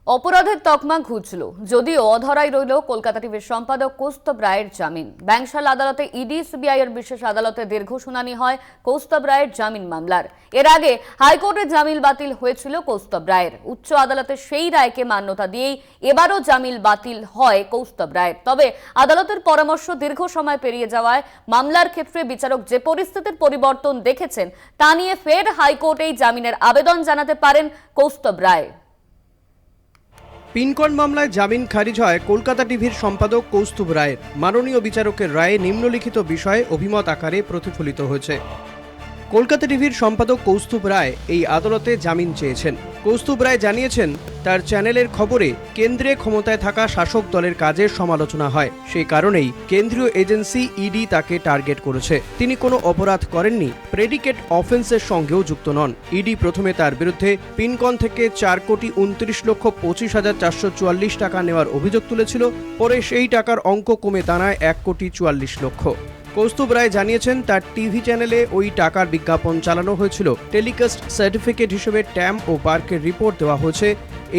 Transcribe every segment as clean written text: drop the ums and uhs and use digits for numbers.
অপরাধের তকমা ঘুচল, যদিও অধরাই রইল কলকাতা টিভির সম্পাদক কৌস্তব রায়ের জামিন। ব্যাংশাল আদালতে ইডি সিবিআই এর বিশেষ আদালতে দীর্ঘ শুনানি হয় কৌস্তব রায়ের জামিন মামলার। এর আগে হাইকোর্টে জামিন বাতিল হয়েছিল কৌস্তব রায়ের। উচ্চ আদালতে সেই রায়কে মান্যতা দিয়েই এবারও জামিন বাতিল হয় কৌস্তব রায়ের। তবে আদালতের পরামর্শ দীর্ঘ সময় পেরিয়ে যাওয়ায় মামলার ক্ষেত্রে বিচারক যে পরিস্থিতির পরিবর্তন দেখেছেন তা নিয়ে ফের হাইকোর্টেই জামিনের আবেদন জানাতে পারেন কৌস্তব রায়। পিনকন মামলায় জামিন খারিজ হয় কলকাতা টিভির সম্পাদক কৌস্তব রায়ের। মাননীয় বিচারকের রায়ে নিম্নলিখিত বিষয়ে অভিমত আকারে প্রতিফলিত হয়েছে। কলকাতা টিভির সম্পাদক কৌস্তব রায় এই আদালতে জামিন চেয়েছেন। কৌস্তব রায় জানিয়েছেন, তার চ্যানেলের খবরে কেন্দ্রে ক্ষমতায় থাকা শাসক দলের কাজের সমালোচনা হয়, সেই কারণেই কেন্দ্রীয় এজেন্সি ইডি তাকে টার্গেট করেছে। তিনি কোনো অপরাধ করেননি, প্রেডিকেট অফেন্সের সঙ্গেও যুক্ত নন। ইডি প্রথমে তার বিরুদ্ধে পিনকন থেকে 4,29,25,444 টাকা নেওয়ার অভিযোগ তুলেছিল। পরে সেই টাকার অঙ্ক কমে দাঁড়ায় 1,44,00,000। কৌস্তব রায় জানিয়েছেন, তার টিভি চ্যানেলে ওই টাকার বিজ্ঞাপন চালানো হয়েছিল। টেলিকাস্ট সার্টিফিকেট হিসেবে ট্যাম ও বার্কের রিপোর্ট দেওয়া হয়েছে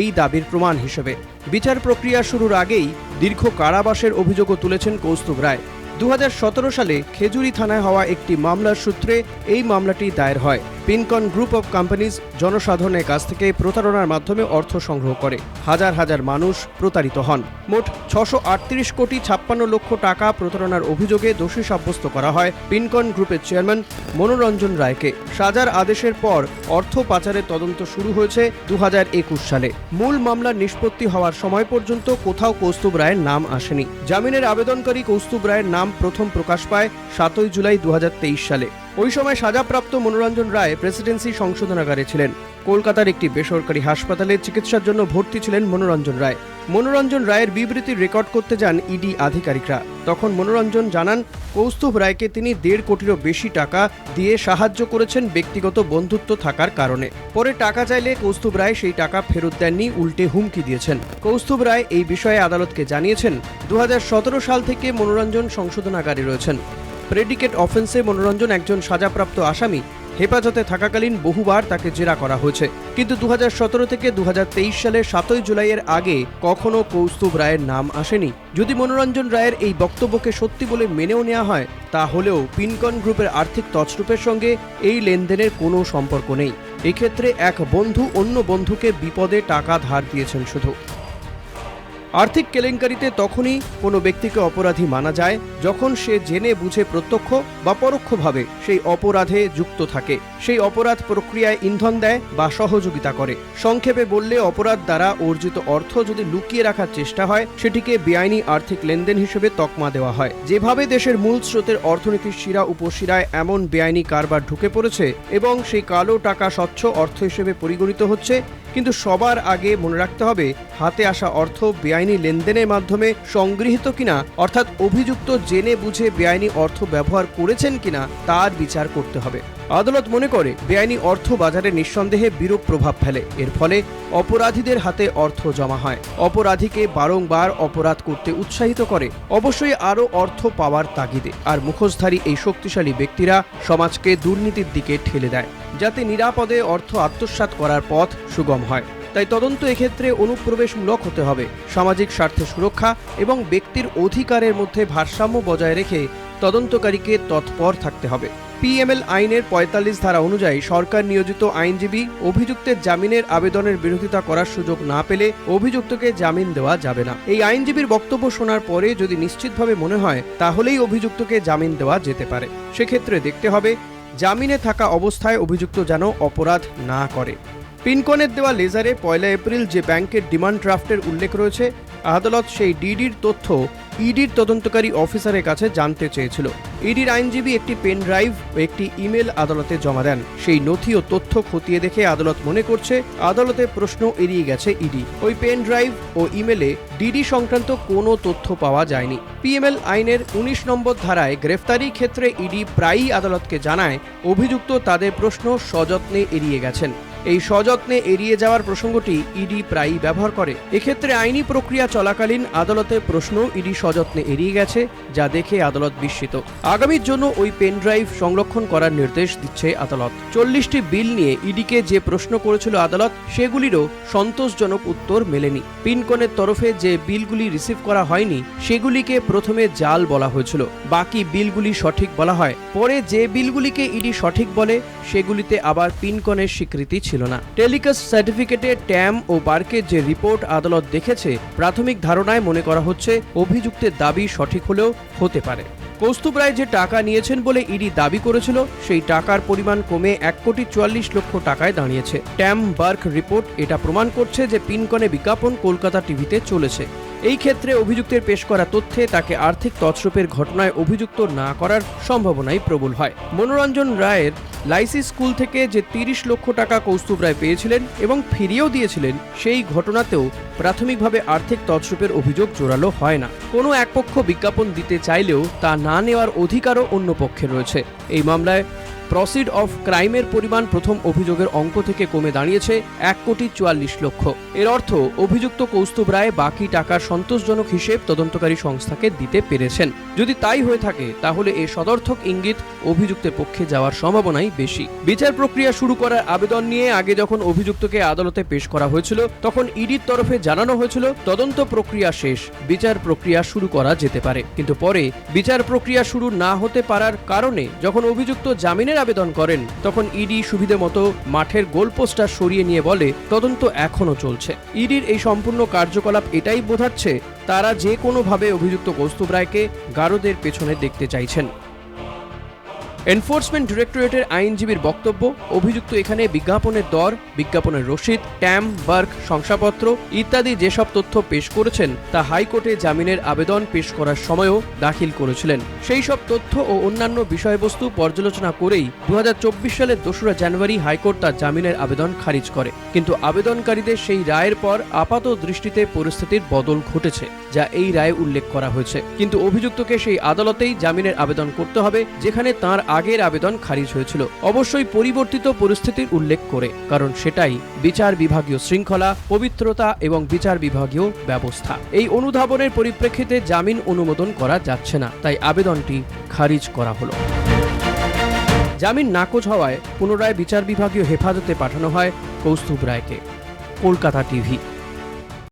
এই দাবির প্রমাণ হিসেবে। বিচার প্রক্রিয়া শুরুর আগেই দীর্ঘ কারাবাসের অভিযোগও তুলেছেন কৌস্তব রায়। 2017 সালে খেজুরি থানায় হওয়া একটি মামলার সূত্রে এই মামলাটি দায়ের হয়। পিনকন গ্রুপ অব কোম্পানিজ জনসাধারণের কাছ থেকে প্রতারণার মাধ্যমে অর্থ সংগ্রহ করে। হাজার হাজার মানুষ প্রতারিত হন। মোট 638,56,00,000 টাকা প্রতারণার অভিযোগে দোষী সাব্যস্ত করা হয় পিনকন গ্রুপের চেয়ারম্যান মনোরঞ্জন রায়কে। সাজার আদেশের পর অর্থ পাচারের তদন্ত শুরু হয়েছে 2021 সালে। মূল মামলার নিষ্পত্তি হওয়ার সময় পর্যন্ত কোথাও কৌস্তব রায়ের নাম আসেনি। জামিনের আবেদনকারী কৌস্তব রায়ের নাম প্রথম প্রকাশ পায় 7 জুলাই 2023 সালে। ওই সময় সাজাপ্রাপ্ত মনোরঞ্জন রায় প্রেসিডেন্সি সংশোধনাগারে ছিলেন। কলকাতার একটি বেসরকারি হাসপাতালে চিকিৎসার জন্য ভর্তি ছিলেন মনোরঞ্জন রায়। মনোরঞ্জন রায়ের বিবৃতি রেকর্ড করতে যান ইডি আধিকারিকরা। তখন মনোরঞ্জন জানান, কৌস্তব রায়কে তিনি 1.5 কোটিরও বেশি টাকা দিয়ে সাহায্য করেছেন ব্যক্তিগত বন্ধুত্ব থাকার কারণে। পরে টাকা চাইলে কৌস্তব রায় সেই টাকা ফেরত দেননি, উল্টে হুমকি দিয়েছেন। কৌস্তব রায় এই বিষয়ে আদালতকে জানিয়েছেন, 2017 সাল থেকে মনোরঞ্জন সংশোধনাগারে রয়েছেন। প্রেডিকেট অফেন্সে মনোরঞ্জন একজন সাজাপ্রাপ্ত আসামি। হেফাজতে থাকাকালীন বহুবার তাকে জেরা করা হয়েছে, কিন্তু 2017 থেকে 2023 সালের 7 জুলাইয়ের আগে কখনো কৌস্তব রায়ের নাম আসেনি। যদি মনোরঞ্জন রায়ের এই বক্তব্যকে সত্যি বলে মেনেও নেওয়া হয়, তাহলেও পিনকন গ্রুপের আর্থিক তছরূপের সঙ্গে এই লেনদেনের কোনো সম্পর্ক নেই। এক্ষেত্রে এক বন্ধু অন্য বন্ধুকে বিপদে টাকা ধার দিয়েছেন শুধু। আর্থিক কেলেঙ্কারিতে তখনই কোনো ব্যক্তিকে অপরাধী মানা যায় যখন সে জেনে বুঝে প্রত্যক্ষ বা পরোক্ষভাবে সেই অপরাধে যুক্ত থাকে, সেই অপরাধ প্রক্রিয়ায় ইন্ধন দেয় বা সহযোগিতা করে। সংক্ষেপে বললে, অপরাধ দ্বারা অর্জিত অর্থ যদি লুকিয়ে রাখার চেষ্টা হয়, সেটিকে বেআইনি আর্থিক লেনদেন হিসেবে তকমা দেওয়া হয়। যেভাবে দেশের মূল স্রোতের অর্থনীতির শিরা উপশিরায় এমন বেআইনি কারবার ঢুকে পড়েছে এবং সেই কালো টাকা স্বচ্ছ অর্থ হিসেবে পরিগণিত হচ্ছে, কিন্তু সবার আগে মনে রাখতে হবে, হাতে আসা অর্থ বেআইনি লেনদেনের মাধ্যমে সংগৃহীত কিনা, অর্থাৎ অভিযুক্ত জেনে বুঝে বেআইনি অর্থ ব্যবহার করেছেন কিনা তার বিচার করতে হবে। আদালত মনে করে, বেআইনি অর্থ বাজারে নিঃসন্দেহে বিরূপ প্রভাব ফেলে। এর ফলে অপরাধীদের হাতে অর্থ জমা হয়, অপরাধীকে বারংবার অপরাধ করতে উৎসাহিত করে, অবশ্যই আরও অর্থ পাওয়ার তাগিদে। আর মুখোশধারী এই শক্তিশালী ব্যক্তিরা সমাজকে দুর্নীতির দিকে ঠেলে দেয়, যাতে নিরাপদে অর্থ আত্মসাৎ করার পথ সুগম হয়। তাই তদন্ত এক্ষেত্রে অনুপ্রবেশমূলক হতে হবে। সামাজিক স্বার্থে সুরক্ষা এবং ব্যক্তির অধিকারের মধ্যে ভারসাম্য বজায় রেখে তদন্তকারীকে তৎপর থাকতে হবে। পিএমএল আইনের 45 ধারা অনুযায়ী সরকার নিয়োজিত আইনজীবী অভিযুক্তের জামিনের আবেদনের বিরোধিতা করার সুযোগ না পেলে অভিযুক্তকে জামিন দেওয়া যাবে না। এই আইনজীবীর বক্তব্য শোনার পরে যদি নিশ্চিতভাবে মনে হয়, তাহলেই অভিযুক্তকে জামিন দেওয়া যেতে পারে। সেক্ষেত্রে দেখতে হবে, জামিনে থাকা অবস্থায় অভিযুক্ত যেন অপরাধ না করে। পিনকনের দেওয়া লেজারে 1 এপ্রিল যে ব্যাংকের ডিমান্ড ড্রাফটের উল্লেখ রয়েছে, আদালত সেই ডিডির তথ্য ইডির তদন্তকারী অফিসারের কাছে জানতে চেয়েছিল। ইডির আইনজীবী একটি পেন ড্রাইভ ও একটি ইমেল আদালতে জমা দেন। সেই নথি ও তথ্য খতিয়ে দেখে আদালত মনে করছে, আদালতের প্রশ্ন এড়িয়ে গেছে ইডি। ওই পেন ড্রাইভ ও ইমেলে ডিডি সংক্রান্ত কোনো তথ্য পাওয়া যায়নি। পিএমএল আইনের 19 নম্বর ধারায় গ্রেফতারি ক্ষেত্রে ইডি প্রায়ই আদালতকে জানায়, অভিযুক্ত তাদের প্রশ্ন সযত্নে এড়িয়ে গেছেন। এই সযত্নে এড়িয়ে যাওয়ার প্রসঙ্গটি ইডি প্রায়ই ব্যবহার করে। এক্ষেত্রে আইনি প্রক্রিয়া চলাকালীন আদালতের প্রশ্ন ইডি সযত্নে এড়িয়ে গেছে, যা দেখে আদালত বিস্মিত। আগামীর জন্য ওই পেন ড্রাইভ সংরক্ষণ করার নির্দেশ দিচ্ছে আদালত। 40টি বিল নিয়ে ইডিকে যে প্রশ্ন করেছিল আদালত, সেগুলিরও সন্তোষজনক উত্তর মেলেনি। পিনকনের তরফে যে বিলগুলি রিসিভ করা হয়নি সেগুলিকে প্রথমে জাল বলা হয়েছিল, বাকি বিলগুলি সঠিক বলা হয়। পরে যে বিলগুলিকে ইডি সঠিক বলে সেগুলিতে আবার পিনকনের স্বীকৃতি ছিল না। টেলিকাস্ট সার্টিফিকেটে ট্যাম ও বার্কের যে রিপোর্ট আদালত দেখেছে, প্রাথমিক ধারণায় মনে করা হচ্ছে অভিযুক্তের দাবি সঠিক হলেও হতে পারে। কৌস্তুভ রায় যে টাকা নিয়েছেন বলে ইডি দাবি করেছিল, সেই টাকার পরিমাণ কমে 1,44,00,000 টাকায় দাঁড়িয়েছে। ট্যাম বার্ক রিপোর্ট এটা প্রমাণ করছে যে পিনকনে বিজ্ঞাপন কলকাতা টিভিতে চলেছে। এই ক্ষেত্রে অভিযুক্তের পেশ করা তথ্যে তাকে আর্থিক তছরূপের ঘটনায় অভিযুক্ত না করার সম্ভাবনাই প্রবল হয়। মনোরঞ্জন রায়ের লাইসি স্কুল থেকে যে 30 লক্ষ টাকা কৌস্তুভ রায় পেয়েছিলেন এবং ফিরিয়েও দিয়েছিলেন, সেই ঘটনাতেও প্রাথমিকভাবে আর্থিক তছরূপের অভিযোগ জোরালো হয় না। কোনো এক পক্ষ বিজ্ঞাপন দিতে চাইলেও তা না নেওয়ার অধিকারও অন্য পক্ষের রয়েছে। এই মামলায় প্রসিড অফ ক্রাইমের পরিমাণ প্রথম অভিযোগের অঙ্ক থেকে কমে দাঁড়িয়েছে 1,44,00,000। এর অর্থ অভিযুক্ত কৌস্তুভ রায় বাকি টাকার সন্তোষজনক হিসেব তদন্তকারী সংস্থাকে দিতে পেরেছেন। যদি তাই হয়ে থাকে, তাহলে এ সদর্থক ইঙ্গিত অভিযুক্তের পক্ষে যাওয়ার সম্ভাবনাই বেশি। বিচার প্রক্রিয়া শুরু করার আবেদন নিয়ে আগে যখন অভিযুক্তকে আদালতে পেশ করা হয়েছিল, তখন ইডির তরফে জানানো হয়েছিল তদন্ত প্রক্রিয়া শেষ, বিচার প্রক্রিয়া শুরু করা যেতে পারে। কিন্তু পরে বিচার প্রক্রিয়া শুরু না হতে পারার কারণে যখন অভিযুক্ত জামিনের আবেদন করেন, তখন ইডি সুবিধে মতো মাঠের গোলপোস্টটা সরিয়ে নিয়ে বলে তদন্ত এখনো চলছে। ইডির এই সম্পূর্ণ কার্যকলাপ এটাই বোঝাচ্ছে তারা যে কোনোভাবে অভিযুক্ত কৌস্তুভ রায়কে গারদের পেছনে দেখতে চাইছেন। এনফোর্সমেন্ট ডিরেক্টরেটের আইনজীবীর বক্তব্য, অভিযুক্ত এখানে বিজ্ঞাপনের দর, বিজ্ঞাপনের রসিদ, ট্যাম বার্ক শংসাপত্র ইত্যাদি যেসব তথ্য পেশ করেছেন, তা হাইকোর্টে জামিনের আবেদন পেশ করার সময়ও দাখিল করেছিলেন। সেই সব তথ্য ও অন্যান্য বিষয়বস্তু পর্যালোচনা করেই 2024 সালের 2রা জানুয়ারি হাইকোর্ট তার জামিনের আবেদন খারিজ করে। কিন্তু আবেদনকারীদের সেই রায়ের পর আপাত দৃষ্টিতে পরিস্থিতির বদল ঘটেছে, যা এই রায়ে উল্লেখ করা হয়েছে। কিন্তু অভিযুক্তকে সেই আদালতেই জামিনের আবেদন করতে হবে যেখানে তার আগের আবেদন খারিজ হয়েছিল, অবশ্যই পরিবর্তিত পরিস্থিতির উল্লেখ করে, কারণ সেটাই বিচার বিভাগীয় শৃঙ্খলা, পবিত্রতা এবং বিচার বিভাগীয় ব্যবস্থা। এই অনুধাবনের পরিপ্রেক্ষিতে জামিন অনুমোদন করা যাচ্ছে না, তাই আবেদনটি খারিজ করা হলো। জামিন নাকচ হওয়ায় পুনরায় বিচার বিভাগীয় হেফাজতে পাঠানো হয় কৌস্তুভ রায়কে। কলকাতা টিভি।